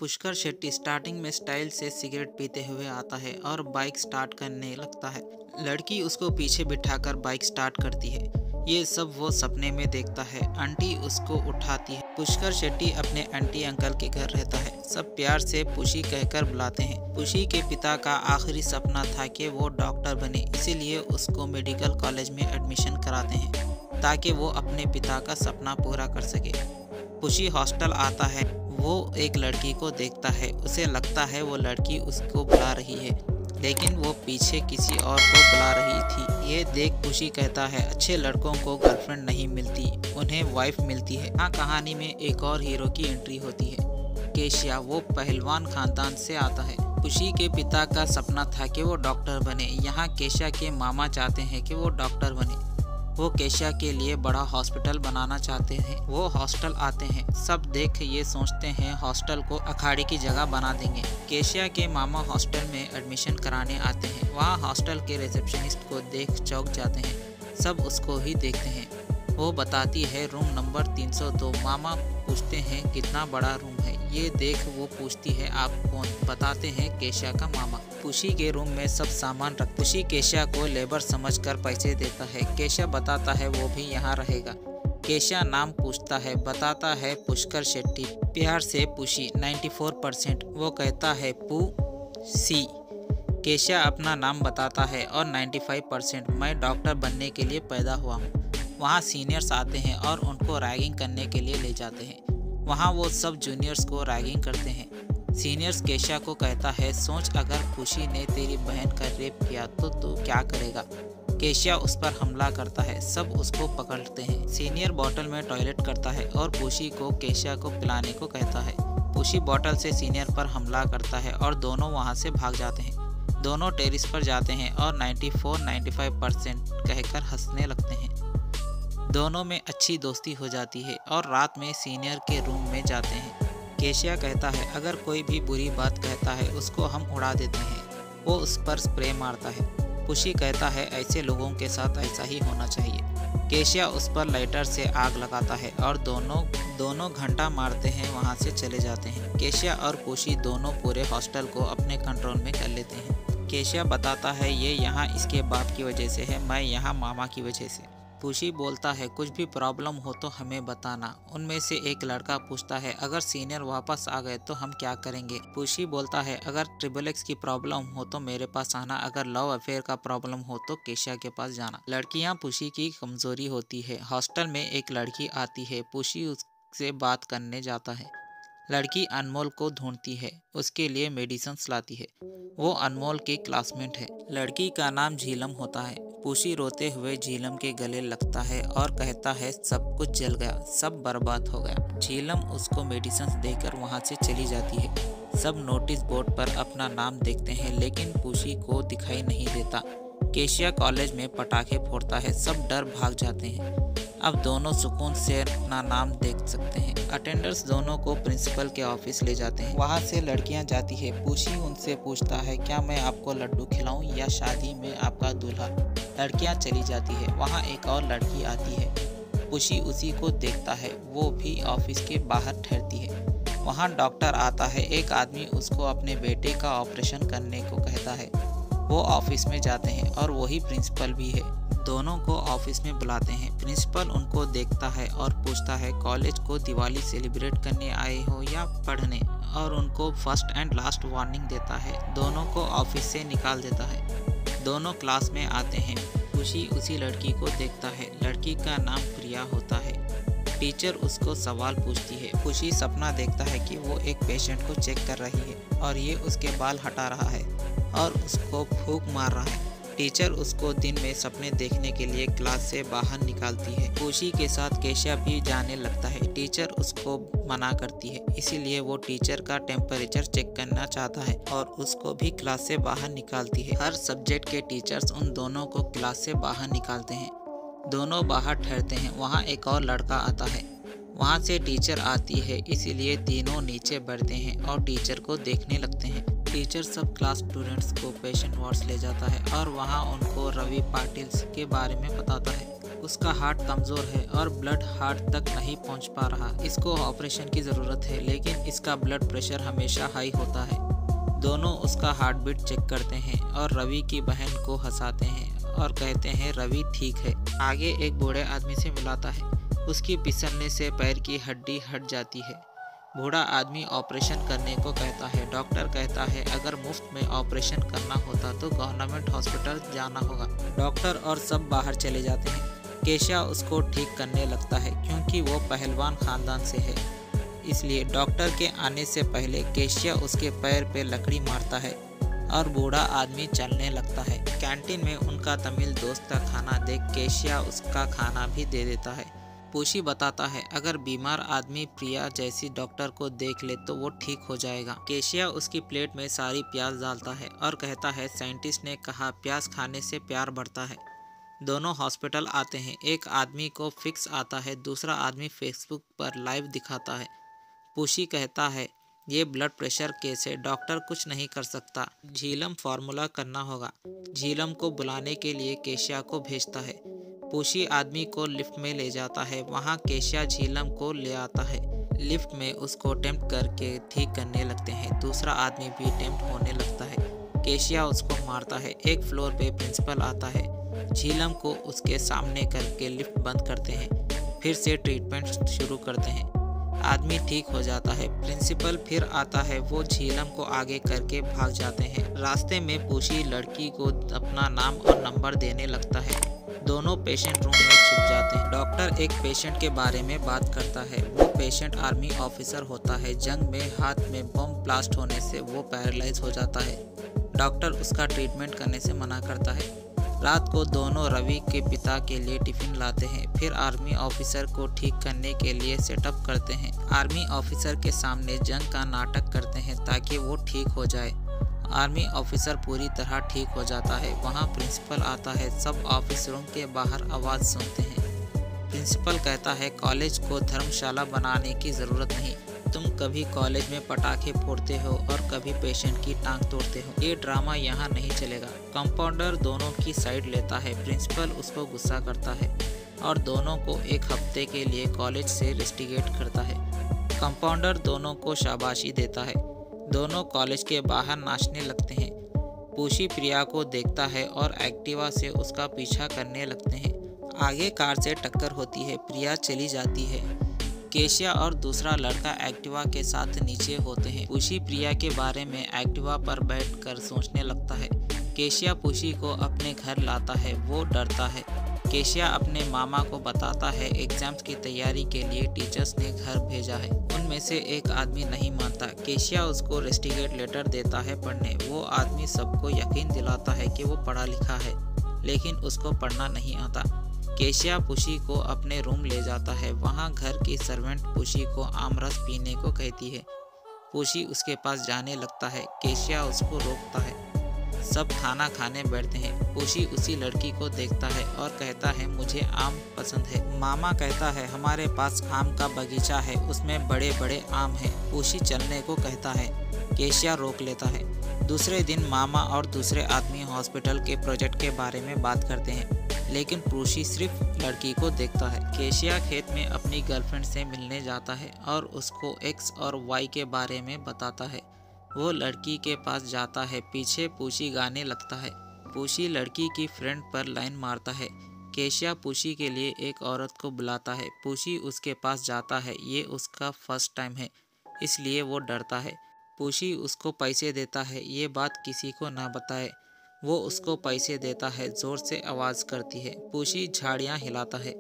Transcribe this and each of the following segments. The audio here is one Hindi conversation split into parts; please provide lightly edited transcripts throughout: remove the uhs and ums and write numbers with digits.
पुष्कर शेट्टी स्टार्टिंग में स्टाइल से सिगरेट पीते हुए आता है और बाइक स्टार्ट करने लगता है। लड़की उसको पीछे बिठाकर बाइक स्टार्ट करती है। ये सब वो सपने में देखता है। आंटी उसको उठाती है। पुष्कर शेट्टी अपने आंटी अंकल के घर रहता है। सब प्यार से पुशी कहकर बुलाते हैं। पुशी के पिता का आखिरी सपना था कि वो डॉक्टर बने, इसीलिए उसको मेडिकल कॉलेज में एडमिशन कराते हैं ताकि वो अपने पिता का सपना पूरा कर सके। पुशी हॉस्टल आता है। वो एक लड़की को देखता है। उसे लगता है वो लड़की उसको बुला रही है, लेकिन वो पीछे किसी और को बुला रही थी। ये देख पुशी कहता है, अच्छे लड़कों को गर्लफ्रेंड नहीं मिलती, उन्हें वाइफ मिलती है। यहाँ कहानी में एक और हीरो की एंट्री होती है, केशिया। वो पहलवान खानदान से आता है। पुशी के पिता का सपना था कि वो डॉक्टर बने। यहाँ केशिया के मामा चाहते हैं कि वो डॉक्टर बने। वो केशिया के लिए बड़ा हॉस्पिटल बनाना चाहते हैं। वो हॉस्टल आते हैं। सब देख ये सोचते हैं हॉस्टल को अखाड़े की जगह बना देंगे। केशिया के मामा हॉस्टल में एडमिशन कराने आते हैं। वहाँ हॉस्टल के रिसेप्शनिस्ट को देख चौंक जाते हैं। सब उसको ही देखते हैं। वो बताती है रूम नंबर 302। मामा पूछते हैं कितना बड़ा रूम है। ये देख वो पूछती है आप कौन? बताते हैं केशिया का मामा। पुशी के रूम में सब सामान रख। पुशी केशिया को लेबर समझकर पैसे देता है। केशिया बताता है वो भी यहाँ रहेगा। केशिया नाम पूछता है, बताता है पुष्कर शेट्टी। प्यार से पुशी 94%। वो कहता है पू सी। केशिया अपना नाम बताता है और 95% मैं डॉक्टर बनने के लिए पैदा हुआ हूँ। वहाँ सीनियर्स आते हैं और उनको रैगिंग करने के लिए ले जाते हैं। वहाँ वो सब जूनियर्स को रैगिंग करते हैं। सीनियर्स केशिया को कहता है, सोच अगर पुशी ने तेरी बहन का रेप किया तो तू क्या करेगा? केशिया उस पर हमला करता है। सब उसको पकड़ते हैं। सीनियर बोतल में टॉयलेट करता है और पुशी को केशिया को पिलाने को कहता है। पुशी बोतल से सीनियर पर हमला करता है और दोनों वहाँ से भाग जाते हैं। दोनों टेरिस पर जाते हैं और 94-95% कहकर हंसने लगते हैं। दोनों में अच्छी दोस्ती हो जाती है और रात में सीनियर के रूम में जाते हैं। केशिया कहता है अगर कोई भी बुरी बात कहता है उसको हम उड़ा देते हैं। वो उस पर स्प्रे मारता है। पुशी कहता है ऐसे लोगों के साथ ऐसा ही होना चाहिए। केशिया उस पर लाइटर से आग लगाता है और दोनों घंटा मारते हैं, वहाँ से चले जाते हैं। केशिया और पुशी दोनों पूरे हॉस्टल को अपने कंट्रोल में कर लेते हैं। केशिया बताता है ये यहाँ इसके बाप की वजह से है, मैं यहाँ मामा की वजह से। पुशी बोलता है कुछ भी प्रॉब्लम हो तो हमें बताना। उनमें से एक लड़का पूछता है अगर सीनियर वापस आ गए तो हम क्या करेंगे? पुशी बोलता है अगर XXX की प्रॉब्लम हो तो मेरे पास आना, अगर लव अफेयर का प्रॉब्लम हो तो केशिया के पास जाना। लड़कियां पुशी की कमजोरी होती है। हॉस्टल में एक लड़की आती है। पुशी उससे बात करने जाता है। लड़की अनमोल को ढूंढती है, उसके लिए मेडिसिन्स लाती है। वो अनमोल की क्लासमेट है। लड़की का नाम झीलम होता है। पुशी रोते हुए झीलम के गले लगता है और कहता है सब कुछ जल गया, सब बर्बाद हो गया। झीलम उसको मेडिसिन्स देकर वहाँ से चली जाती है। सब नोटिस बोर्ड पर अपना नाम देखते हैं, लेकिन पुशी को दिखाई नहीं देता। केशिया कॉलेज में पटाखे फोड़ता है। सब डर भाग जाते हैं। अब दोनों सुकून से अपना नाम देख सकते हैं। अटेंडर्स दोनों को प्रिंसिपल के ऑफिस ले जाते हैं। वहाँ से लड़कियाँ जाती है। पुशी उनसे पूछता है क्या मैं आपको लड्डू खिलाऊं या शादी में आपका दूल्हा? लड़कियाँ चली जाती है। वहाँ एक और लड़की आती है। पुशी उसी को देखता है। वो भी ऑफिस के बाहर ठहरती है। वहाँ डॉक्टर आता है। एक आदमी उसको अपने बेटे का ऑपरेशन करने को कहता है। वो ऑफिस में जाते हैं और वही प्रिंसिपल भी है। दोनों को ऑफिस में बुलाते हैं। प्रिंसिपल उनको देखता है और पूछता है कॉलेज को दिवाली सेलिब्रेट करने आए हो या पढ़ने, और उनको फर्स्ट एंड लास्ट वार्निंग देता है। दोनों को ऑफिस से निकाल देता है। दोनों क्लास में आते हैं। पुशी उसी लड़की को देखता है। लड़की का नाम प्रिया होता है। टीचर उसको सवाल पूछती है। पुशी सपना देखता है कि वो एक पेशेंट को चेक कर रही है और ये उसके बाल हटा रहा है और उसको फूंक मार रहा है। टीचर उसको दिन में सपने देखने के लिए क्लास से बाहर निकालती है। पुशी के साथ केशिया भी जाने लगता है। टीचर उसको मना करती है, इसीलिए वो टीचर का टेम्परेचर चेक करना चाहता है और उसको भी क्लास से बाहर निकालती है। हर सब्जेक्ट के टीचर्स उन दोनों को क्लास से बाहर निकालते हैं। दोनों बाहर ठहरते हैं। वहाँ एक और लड़का आता है। वहाँ से टीचर आती है, इसीलिए तीनों नीचे बढ़ते हैं और टीचर को देखने लगते हैं। टीचर सब क्लास स्टूडेंट्स को पेशेंट वार्ड्स ले जाता है और वहाँ उनको रवि पाटिल के बारे में बताता है। उसका हार्ट कमज़ोर है और ब्लड हार्ट तक नहीं पहुंच पा रहा। इसको ऑपरेशन की ज़रूरत है, लेकिन इसका ब्लड प्रेशर हमेशा हाई होता है। दोनों उसका हार्ट बीट चेक करते हैं और रवि की बहन को हंसाते हैं और कहते हैं रवि ठीक है। आगे एक बूढ़े आदमी से मिलाता है। उसकी फिसलने से पैर की हड्डी हट जाती है। बूढ़ा आदमी ऑपरेशन करने को कहता है। डॉक्टर कहता है अगर मुफ्त में ऑपरेशन करना होता तो गवर्नमेंट हॉस्पिटल जाना होगा। डॉक्टर और सब बाहर चले जाते हैं। केशिया उसको ठीक करने लगता है क्योंकि वो पहलवान खानदान से है, इसलिए डॉक्टर के आने से पहले केशिया उसके पैर पे लकड़ी मारता है और बूढ़ा आदमी चलने लगता है। कैंटीन में उनका तमिल दोस्त का खाना देख केशिया उसका खाना भी दे देता है। पूशी बताता है अगर बीमार आदमी प्रिया जैसी डॉक्टर को देख ले तो वो ठीक हो जाएगा। केशिया उसकी प्लेट में सारी प्याज डालता है और कहता है साइंटिस्ट ने कहा प्याज खाने से प्यार बढ़ता है। दोनों हॉस्पिटल आते हैं। एक आदमी को फिक्स आता है, दूसरा आदमी फेसबुक पर लाइव दिखाता है। पूशी कहता है ये ब्लड प्रेशर केस है, डॉक्टर कुछ नहीं कर सकता, झीलम फार्मूला करना होगा। झीलम को बुलाने के लिए केशिया को भेजता है। पूशी आदमी को लिफ्ट में ले जाता है। वहाँ केशिया झीलम को ले आता है। लिफ्ट में उसको टेम्प्ट करके ठीक करने लगते हैं। दूसरा आदमी भी टेम्प्ट होने लगता है। केशिया उसको मारता है। एक फ्लोर पे प्रिंसिपल आता है। झीलम को उसके सामने करके लिफ्ट बंद करते हैं। फिर से ट्रीटमेंट शुरू करते हैं। आदमी ठीक हो जाता है। प्रिंसिपल फिर आता है। वो झीलम को आगे करके भाग जाते हैं। रास्ते में पूशी लड़की को अपना नाम और नंबर देने लगता है। दोनों पेशेंट रूम में छुप जाते हैं। डॉक्टर एक पेशेंट के बारे में बात करता है। वो पेशेंट आर्मी ऑफिसर होता है। जंग में हाथ में बम ब्लास्ट होने से वो पैरालाइज हो जाता है। डॉक्टर उसका ट्रीटमेंट करने से मना करता है। रात को दोनों रवि के पिता के लिए टिफिन लाते हैं। फिर आर्मी ऑफिसर को ठीक करने के लिए सेटअप करते हैं। आर्मी ऑफिसर के सामने जंग का नाटक करते हैं ताकि वो ठीक हो जाए। आर्मी ऑफिसर पूरी तरह ठीक हो जाता है। वहाँ प्रिंसिपल आता है। सब ऑफिस रूम के बाहर आवाज़ सुनते हैं। प्रिंसिपल कहता है कॉलेज को धर्मशाला बनाने की ज़रूरत नहीं। तुम कभी कॉलेज में पटाखे फोड़ते हो और कभी पेशेंट की टांग तोड़ते हो। ये ड्रामा यहाँ नहीं चलेगा। कंपाउंडर दोनों की साइड लेता है। प्रिंसिपल उसको गुस्सा करता है और दोनों को एक हफ्ते के लिए कॉलेज से रेस्टिगेट करता है। कंपाउंडर दोनों को शाबाशी देता है। दोनों कॉलेज के बाहर नाचने लगते हैं। पूशी प्रिया को देखता है और एक्टिवा से उसका पीछा करने लगते हैं। आगे कार से टक्कर होती है। प्रिया चली जाती है। केशिया और दूसरा लड़का एक्टिवा के साथ नीचे होते हैं। पूशी प्रिया के बारे में एक्टिवा पर बैठकर सोचने लगता है। केशिया पूशी को अपने घर लाता है। वो डरता है। केशिया अपने मामा को बताता है एग्जाम्स की तैयारी के लिए टीचर्स ने घर भेजा है। उनमें से एक आदमी नहीं मानता। केशिया उसको रेस्टिगेट लेटर देता है पढ़ने। वो आदमी सबको यकीन दिलाता है कि वो पढ़ा लिखा है, लेकिन उसको पढ़ना नहीं आता। केशिया पूशी को अपने रूम ले जाता है। वहाँ घर की सर्वेंट पूशी को आमरस पीने को कहती है। पूशी उसके पास जाने लगता है। केशिया उसको रोकता है। सब खाना खाने बैठते हैं। पूशी उसी लड़की को देखता है और कहता है मुझे आम पसंद है। मामा कहता है हमारे पास आम का बगीचा है, उसमें बड़े बड़े आम हैं। पूशी चलने को कहता है। केशिया रोक लेता है। दूसरे दिन मामा और दूसरे आदमी हॉस्पिटल के प्रोजेक्ट के बारे में बात करते हैं, लेकिन पूशी सिर्फ लड़की को देखता है। केशिया खेत में अपनी गर्लफ्रेंड से मिलने जाता है और उसको एक्स और वाई के बारे में बताता है। वो लड़की के पास जाता है। पीछे पूशी गाने लगता है। पूशी लड़की की फ्रेंड पर लाइन मारता है। केशिया पूशी के लिए एक औरत को बुलाता है। पूशी उसके पास जाता है। ये उसका फर्स्ट टाइम है, इसलिए वो डरता है। पूशी उसको पैसे देता है। ये बात किसी को ना बताए। वो उसको पैसे देता है। ज़ोर से आवाज़ करती है। पूशी झाड़ियाँ हिलाता है।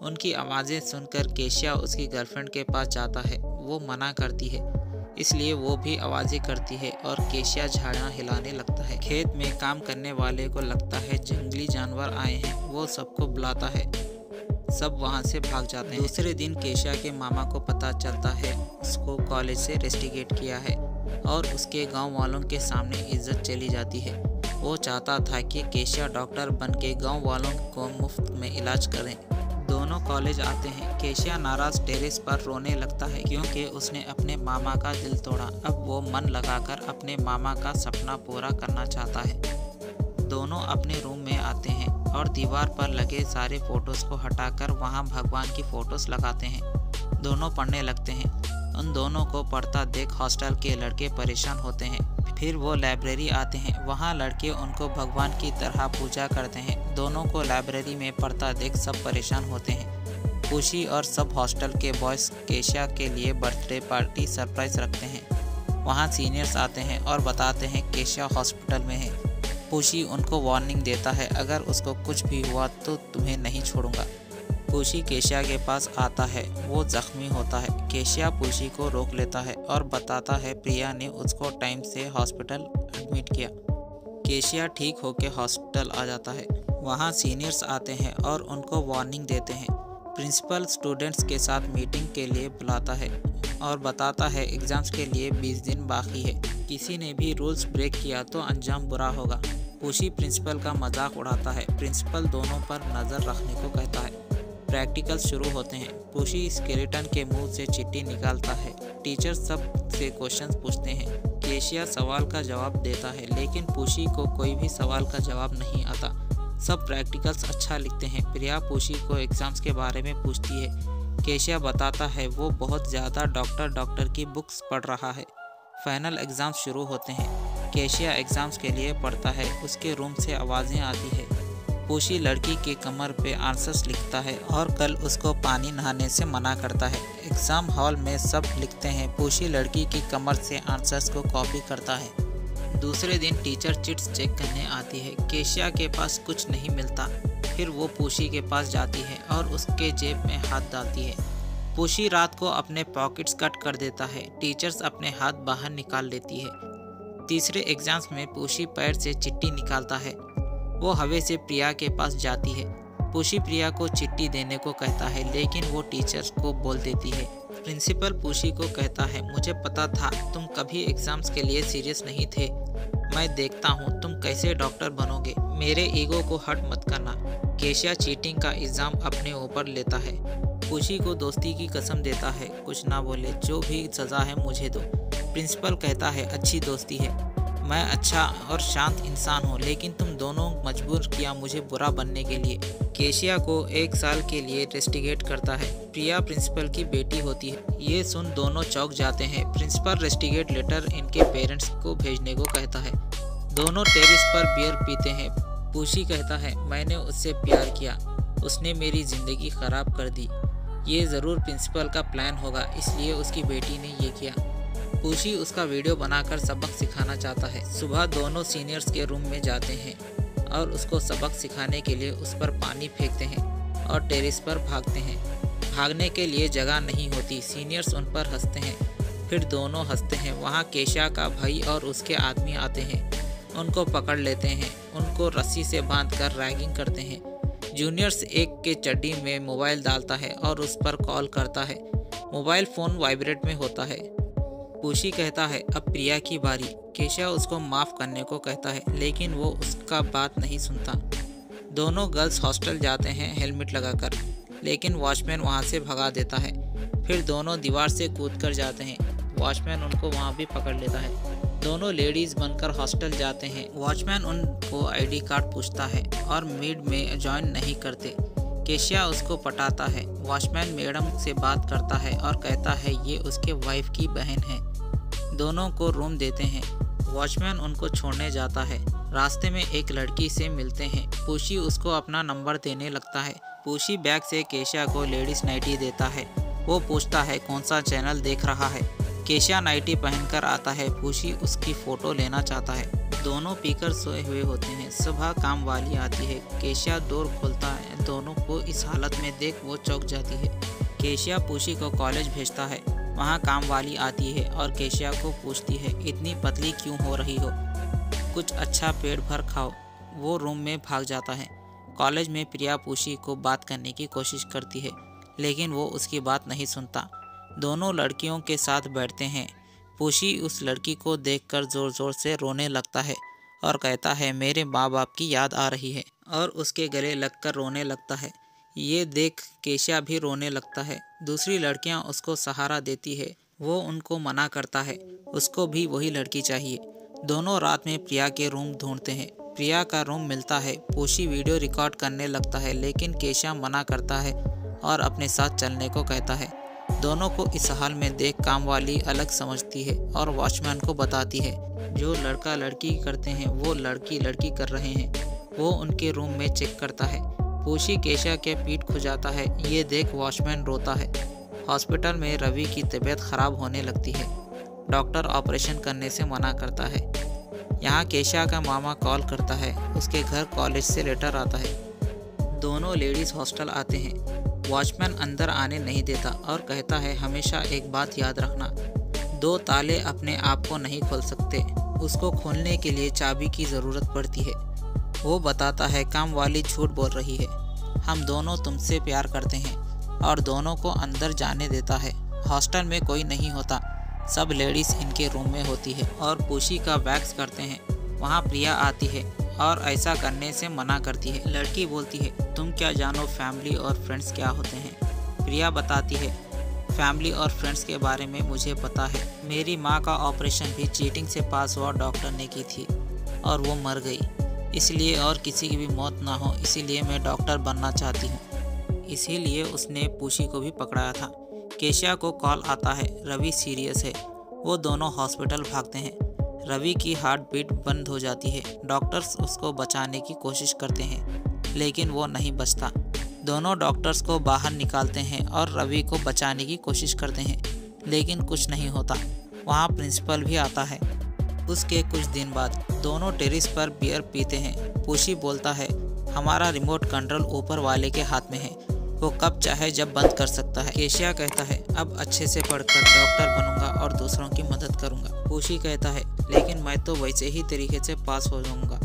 उनकी आवाज़ें सुनकर केशिया उसकी गर्लफ्रेंड के पास जाता है। वो मना करती है, इसलिए वो भी आवाज़ें करती है और केशिया झाड़ियाँ हिलाने लगता है। खेत में काम करने वाले को लगता है जंगली जानवर आए हैं। वो सबको बुलाता है। सब वहाँ से भाग जाते हैं। दूसरे दिन केशिया के मामा को पता चलता है उसको कॉलेज से रेस्टिगेट किया है और उसके गांव वालों के सामने इज्जत चली जाती है। वो चाहता था कि केशिया डॉक्टर बन के गाँव वालों को मुफ्त में इलाज करें। दोनों कॉलेज आते हैं। केशिया नाराज टेरेस पर रोने लगता है क्योंकि उसने अपने मामा का दिल तोड़ा। अब वो मन लगाकर अपने मामा का सपना पूरा करना चाहता है। दोनों अपने रूम में आते हैं। और दीवार पर लगे सारे फोटोज़ को हटाकर वहाँ भगवान की फ़ोटोज़ लगाते हैं। दोनों पढ़ने लगते हैं। उन दोनों को पढ़ता देख हॉस्टल के लड़के परेशान होते हैं। फिर वो लाइब्रेरी आते हैं। वहाँ लड़के उनको भगवान की तरह पूजा करते हैं। दोनों को लाइब्रेरी में पढ़ता देख सब परेशान होते हैं। खुशी और सब हॉस्टल के बॉयज़ केशिया के लिए बर्थडे पार्टी सरप्राइज़ रखते हैं। वहाँ सीनियर्स आते हैं और बताते हैं केशिया हॉस्पिटल में है। खुशी उनको वार्निंग देता है, अगर उसको कुछ भी हुआ तो तुम्हें नहीं छोड़ूंगा। खुशी केशिया के पास आता है। वो जख्मी होता है। केशिया खुशी को रोक लेता है और बताता है प्रिया ने उसको टाइम से हॉस्पिटल एडमिट किया। केशिया ठीक होकर हॉस्पिटल आ जाता है। वहाँ सीनियर्स आते हैं और उनको वार्निंग देते हैं। प्रिंसिपल स्टूडेंट्स के साथ मीटिंग के लिए बुलाता है और बताता है एग्ज़ाम्स के लिए 20 दिन बाकी है। किसी ने भी रूल्स ब्रेक किया तो अंजाम बुरा होगा। खुशी प्रिंसिपल का मजाक उड़ाता है। प्रिंसिपल दोनों पर नज़र रखने को कहता है। प्रैक्टिकल्स शुरू होते हैं। खुशी स्केलेटन के मुंह से चिट्ठी निकालता है। टीचर सब से क्वेश्चंस पूछते हैं। केशिया सवाल का जवाब देता है, लेकिन खुशी को कोई भी सवाल का जवाब नहीं आता। सब प्रैक्टिकल्स अच्छा लिखते हैं। प्रिया खुशी को एग्ज़ाम्स के बारे में पूछती है। केशिया बताता है वो बहुत ज़्यादा डॉक्टर की बुक्स पढ़ रहा है। फाइनल एग्ज़ाम्स शुरू होते हैं। केशिया एग्ज़ाम्स के लिए पढ़ता है। उसके रूम से आवाज़ें आती है। खुशी लड़की के कमर पे आंसर्स लिखता है और कल उसको पानी नहाने से मना करता है। एग्ज़ाम हॉल में सब लिखते हैं। खुशी लड़की की कमर से आंसर्स को कॉपी करता है। दूसरे दिन टीचर चिट्स चेक करने आती है। केशिया के पास कुछ नहीं मिलता। फिर वो खुशी के पास जाती है और उसके जेब में हाथ डालती है। खुशी रात को अपने पॉकेट्स कट कर देता है। टीचर्स अपने हाथ बाहर निकाल लेती है। तीसरे एग्जाम्स में खुशी पैर से चिट्ठी निकालता है। वो हवा से प्रिया के पास जाती है। खुशी प्रिया को चिट्ठी देने को कहता है, लेकिन वो टीचर्स को बोल देती है। प्रिंसिपल खुशी को कहता है, मुझे पता था तुम कभी एग्जाम्स के लिए सीरियस नहीं थे। मैं देखता हूँ तुम कैसे डॉक्टर बनोगे। मेरे ईगो को हर्ट मत करना। केशिया चीटिंग का इल्ज़ाम अपने ऊपर लेता है। खुशी को दोस्ती की कसम देता है, कुछ ना बोले, जो भी सज़ा है मुझे दो। प्रिंसिपल कहता है, अच्छी दोस्ती है। मैं अच्छा और शांत इंसान हूँ, लेकिन तुम दोनों मजबूर किया मुझे बुरा बनने के लिए। केशिया को 1 साल के लिए रेस्टिगेट करता है। प्रिया प्रिंसिपल की बेटी होती है। ये सुन दोनों चौंक जाते हैं। प्रिंसिपल रेस्टिगेट लेटर इनके पेरेंट्स को भेजने को कहता है। दोनों टेरेस पर बियर पीते हैं। खुशी कहता है, मैंने उससे प्यार किया, उसने मेरी ज़िंदगी ख़राब कर दी। ये ज़रूर प्रिंसिपल का प्लान होगा, इसलिए उसकी बेटी ने ये किया। खुशी उसका वीडियो बनाकर सबक सिखाना चाहता है। सुबह दोनों सीनियर्स के रूम में जाते हैं और उसको सबक सिखाने के लिए उस पर पानी फेंकते हैं और टेरेस पर भागते हैं। भागने के लिए जगह नहीं होती। सीनियर्स उन पर हंसते हैं। फिर दोनों हंसते हैं। वहाँ केशिया का भाई और उसके आदमी आते हैं। उनको पकड़ लेते हैं। उनको रस्सी से बांधकर रैगिंग करते हैं। जूनियर्स एक के चड्डी में मोबाइल डालता है और उस पर कॉल करता है। मोबाइल फ़ोन वाइब्रेट में होता है। खुशी कहता है, अब प्रिया की बारी। केशिया उसको माफ़ करने को कहता है, लेकिन वो उसका बात नहीं सुनता। दोनों गर्ल्स हॉस्टल जाते हैं हेलमेट लगाकर, लेकिन वॉचमैन वहाँ से भगा देता है। फिर दोनों दीवार से कूदकर जाते हैं। वॉचमैन उनको वहाँ भी पकड़ लेता है। दोनों लेडीज़ बनकर हॉस्टल जाते हैं। वॉचमैन उनको आईडी कार्ड पूछता है और मीट में ज्वाइन नहीं करते। केशिया उसको पटाता है। वॉचमैन मैडम से बात करता है और कहता है ये उसके वाइफ की बहन है। दोनों को रूम देते हैं। वॉचमैन उनको छोड़ने जाता है। रास्ते में एक लड़की से मिलते हैं। खुशी उसको अपना नंबर देने लगता है। खुशी बैग से केशिया को लेडीज़ नाइटी देता है। वो पूछता है कौन सा चैनल देख रहा है। केशिया नाइटी पहनकर आता है। खुशी उसकी फ़ोटो लेना चाहता है। दोनों पीकर सोए हुए होते हैं। सुबह काम वाली आती है। केशिया डोर खोलता है। दोनों को इस हालत में देख वो चौंक जाती है। केशिया खुशी को कॉलेज भेजता है। वहाँ काम वाली आती है और केशिया को पूछती है, इतनी पतली क्यों हो रही हो, कुछ अच्छा पेट भर खाओ। वो रूम में भाग जाता है। कॉलेज में प्रिया खुशी को बात करने की कोशिश करती है, लेकिन वो उसकी बात नहीं सुनता। दोनों लड़कियों के साथ बैठते हैं। खुशी उस लड़की को देखकर ज़ोर ज़ोर से रोने लगता है और कहता है, मेरे माँ बाप की याद आ रही है, और उसके गले लगकर रोने लगता है। ये देख केशिया भी रोने लगता है। दूसरी लड़कियां उसको सहारा देती है। वो उनको मना करता है। उसको भी वही लड़की चाहिए। दोनों रात में प्रिया के रूम ढूंढते हैं। प्रिया का रूम मिलता है। पूशी वीडियो रिकॉर्ड करने लगता है, लेकिन केशा मना करता है और अपने साथ चलने को कहता है। दोनों को इस हाल में देख काम वाली अलग समझती है और वॉचमैन को बताती है। जो लड़का लड़की करते हैं वो लड़की लड़की कर रहे हैं। वो उनके रूम में चेक करता है। पूशी केशा के पीठ खुजाता है। ये देख वॉचमैन रोता है। हॉस्पिटल में रवि की तबीयत खराब होने लगती है। डॉक्टर ऑपरेशन करने से मना करता है। यहाँ केशा का मामा कॉल करता है। उसके घर कॉलेज से लेटर आता है। दोनों लेडीज़ हॉस्टल आते हैं। वॉचमैन अंदर आने नहीं देता और कहता है, हमेशा एक बात याद रखना, 2 ताले अपने आप को नहीं खोल सकते, उसको खोलने के लिए चाबी की ज़रूरत पड़ती है। वो बताता है काम वाली झूठ बोल रही है, हम दोनों तुमसे प्यार करते हैं, और दोनों को अंदर जाने देता है। हॉस्टल में कोई नहीं होता, सब लेडीज़ इनके रूम में होती है और पूशी का वैक्स करते हैं। वहाँ प्रिया आती है और ऐसा करने से मना करती है। लड़की बोलती है, तुम क्या जानो फैमिली और फ्रेंड्स क्या होते हैं। प्रिया बताती है, फैमिली और फ्रेंड्स के बारे में मुझे पता है। मेरी माँ का ऑपरेशन भी चीटिंग से पास हुआ डॉक्टर ने की थी और वो मर गई, इसलिए और किसी की भी मौत ना हो इसीलिए मैं डॉक्टर बनना चाहती हूँ। इसीलिए उसने पूशी को भी पकड़ाया था। केशा को कॉल आता है, रवि सीरियस है। वो दोनों हॉस्पिटल भागते हैं। रवि की हार्ट बीट बंद हो जाती है। डॉक्टर्स उसको बचाने की कोशिश करते हैं, लेकिन वो नहीं बचता। दोनों डॉक्टर्स को बाहर निकालते हैं और रवि को बचाने की कोशिश करते हैं, लेकिन कुछ नहीं होता। वहाँ प्रिंसिपल भी आता है। उसके कुछ दिन बाद दोनों टेरेस पर बियर पीते हैं। पूशी बोलता है, हमारा रिमोट कंट्रोल ऊपर वाले के हाथ में है, वो कब चाहे जब बंद कर सकता है। केशा कहता है, अब अच्छे से पढ़कर डॉक्टर बनूंगा और दूसरों की मदद करूंगा। पूशी कहता है, लेकिन मैं तो वैसे ही तरीके से पास हो जाऊंगा।